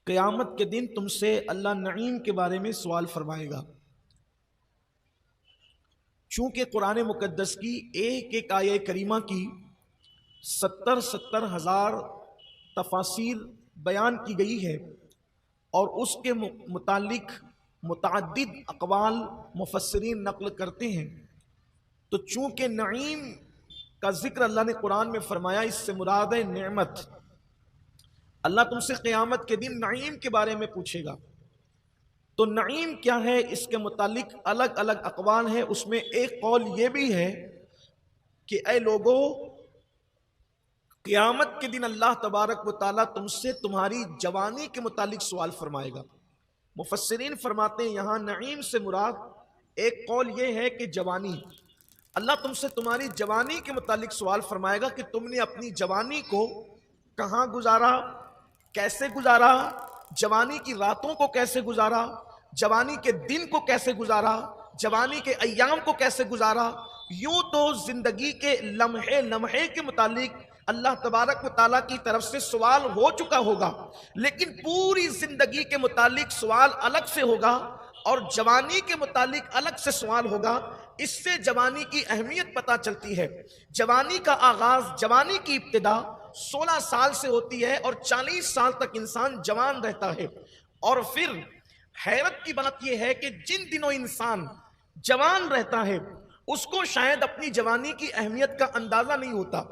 قیامت کے دن تم سے اللہ نعیم کے بارے میں سوال فرمائے گا۔ چونکہ قرآن مقدس کی ایک ایک آیہ کریمہ کی 70 ہزار تفاسیر بیان کی گئی ہے اور اس کے متعلق متعدد اقوال مفسرین نقل کرتے ہیں، تو چونکہ نعیم کا ذکر اللہ نے قرآن میں فرمایا، اس سے مراد ہے نعمت۔ اللہ تم سے قیامت کے دن نعیم کے بارے میں پوچھے گا، تو نعیم کیا ہے اس کے متعلق الگ الگ اقوال ہیں۔ اس میں ایک قول یہ بھی ہے کہ اے لوگو، قیامت کے دن اللہ تبارک و تعالیٰ تم سے تمہاری جوانی کے متعلق سوال فرمائے گا۔ مفسرین فرماتے ہیں یہاں نعیم سے مراد ایک قول یہ ہے کہ جوانی، اللہ تم سے تمہاری جوانی کے متعلق سوال فرمائے گا کہ تم نے اپنی جوانی کو کہاں گزارا، کیسے گزارا، جوانی کی راتوں کو کیسے گزارا، جوانی کے دن کو کیسے گزارا، جوانی کے ایام کو کیسے گزارا۔ یوں تو زندگی کے لمحے لمحے کے متعلق اللہ تبارک و تعالیٰ کی طرف سے سوال ہو چکا ہوگا، لیکن پوری زندگی کے متعلق سوال الگ سے ہوگا اور جوانی کے متعلق الگ سے سوال ہوگا۔ اس سے جوانی کی اہمیت پتہ چلتی ہے۔ جوانی کا آغاز، جوانی کی ابتدا 16 سال سے ہوتی ہے اور 40 سال تک انسان جوان رہتا ہے۔ اور پھر حیرت کی بات یہ ہے کہ جن دنوں انسان جوان رہتا ہے اس کو شاید اپنی جوانی کی اہمیت کا اندازہ نہیں ہوتا۔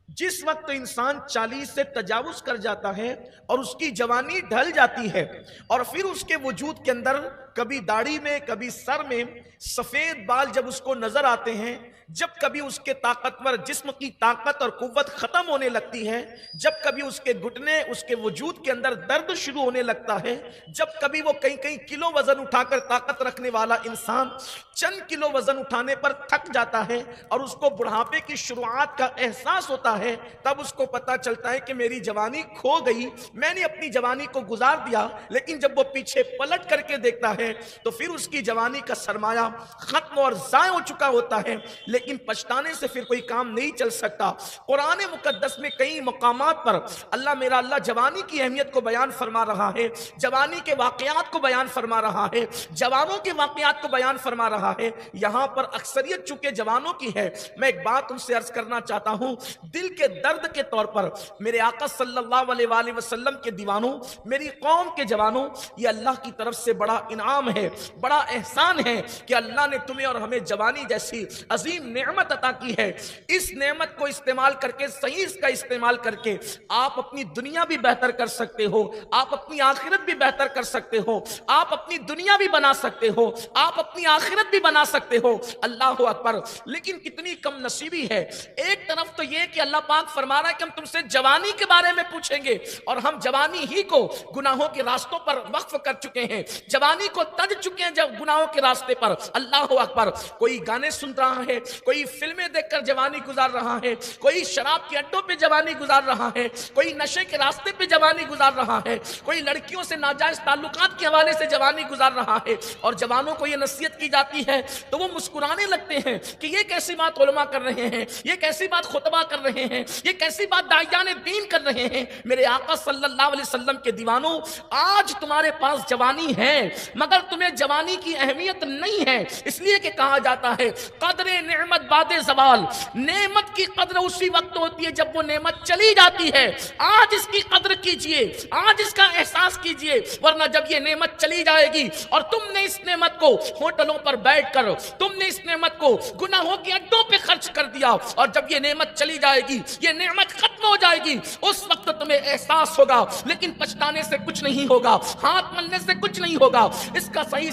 جس وقت انسان 40 سے تجاوز کر جاتا ہے اور اس کی جوانی ڈھل جاتی ہے اور پھر اس کے وجود کے اندر کبھی داڑھی میں کبھی سر میں سفید بال جب اس کو نظر آتے ہیں، جب کبھی اس کے طاقتور جسم کی طاقت اور قوت ختم ہونے لگتی ہے، جب کبھی اس کے گھٹنے، اس کے وجود کے اندر درد شروع ہونے لگتا ہے، جب کبھی وہ کئی کلو وزن اٹھا کر طاقت رکھنے والا انسان چند کلو وزن اٹھانے پر تھک جاتا ہے اور اس کو بڑھاپے کی شروعات کا احساس ہوتا ہے، تب اس کو پتا چلتا ہے کہ میری جوانی کھو گئی، میں نے اپنی جوانی کو گزار دیا۔ لیکن جب وہ پیچھے پلٹ کر کے دیکھتا ہے تو پھر اس کی جوانی کا سرمایہ ختم اور ضائع ہو چکا ہوتا ہے، لیکن پچھتانے سے پھر کوئی کام نہیں چل سکتا۔ قرآن مقدس میں کئی مقامات پر اللہ جوانی کی اہمیت کو بیان فرما رہا ہے، جوانی کے واقعات کو بیان فرما رہا ہے، جوانوں کے واقعات کو بیان فرما رہا ہے۔ یہاں پر اکثریت چونکہ جوانوں کی ہے، میں ایک بات ان سے عرض کرنا چاہتا ہوں، دل کے درد کے طور پر میرے آقا صلی اللہ علیہ وآلہ وسلم کے دیوانوں، میری قوم کے جوانوں، یہ اللہ کی طرف سے بڑا انعام ہے، بڑا احسان ہے کہ اللہ نے تمہیں اور ہمیں جوانی جیسی عظیم نعمت عطا کی ہے۔ اس نعمت کو استعمال کر کے، صحیح اس کا استعمال کر کے آپ اپنی دنیا بھی بہتر کر سکتے ہو، آپ اپنی آخرت بھی بہتر کر سکتے ہو، آپ اپنی دنیا بھی بنا سکتے ہو، آپ اپنی آخرت بھی بنا سکتے ہو۔ اللہ اکبر! لیکن کتنی کم نصیبی ہے۔ ایک طرف تو یہ کہ اللہ پاک فرما رہا ہے کہ ہم تم سے جوانی کے بارے میں پوچھیں گے اور ہم جوانی ہی کو گناہوں کے راستوں پر وقف کر چکے ہیں، جوانی کو تج چکے ہیں جب گناہوں کے راستے پر۔ اللہ اکبر! کوئی گانے سن رہا ہے، کوئی فلمیں دیکھ کر جوانی گزار رہا ہے، کوئی شراب کے اڈوں پہ جوانی گزار رہا ہے، کوئی نشے کے راستے پہ جوانی گزار رہا ہے، کوئی لڑکیوں سے ناجائز تعلقات کے حوالے سے جوانی گزار رہا ہے۔ اور جوانوں کو یہ نصیحت کی جاتی ہے تو وہ مسکرانے لگتے ہیں کہ یہ کیسی بات علماء کر رہے ہیں، یہ کیسی بات خطبہ کر رہے ہیں، یہ کیسی بات داعیان دین کر رہے ہیں۔ میرے آقا صلی اللہ علیہ وسلم کے دیوانوں، آج تمہارے پاس جوانی ہے مگر تمہیں جوانی کی اہمیت نہیں ہے، اس لیے کہ کہا جاتا ہے قدر نعمت بعد زوال، نعمت کی قدر اسی وقت ہوتی ہے جب وہ نعمت چلی جاتی ہے۔ آج اس کی قدر کیجئے، آج اس کا احساس کیجئے، ورنہ جب یہ نعمت چلی جائے گی اور تم نے اس نعمت کو ہوٹلوں پر بیٹھ کر، تم نے اس نعمت کو گناہوں کے اڈوں پہ خرچ کر دیا، اور جب یہ نعمت چلی جائے گی، یہ نعمت ختم ہو جائے گی، اس وقت تمہیں احساس ہوگا، لیکن پچھتانے سے کچھ نہیں ہوگا، ہاتھ ملنے سے کچھ نہیں ہوگا۔ اس کا صحیح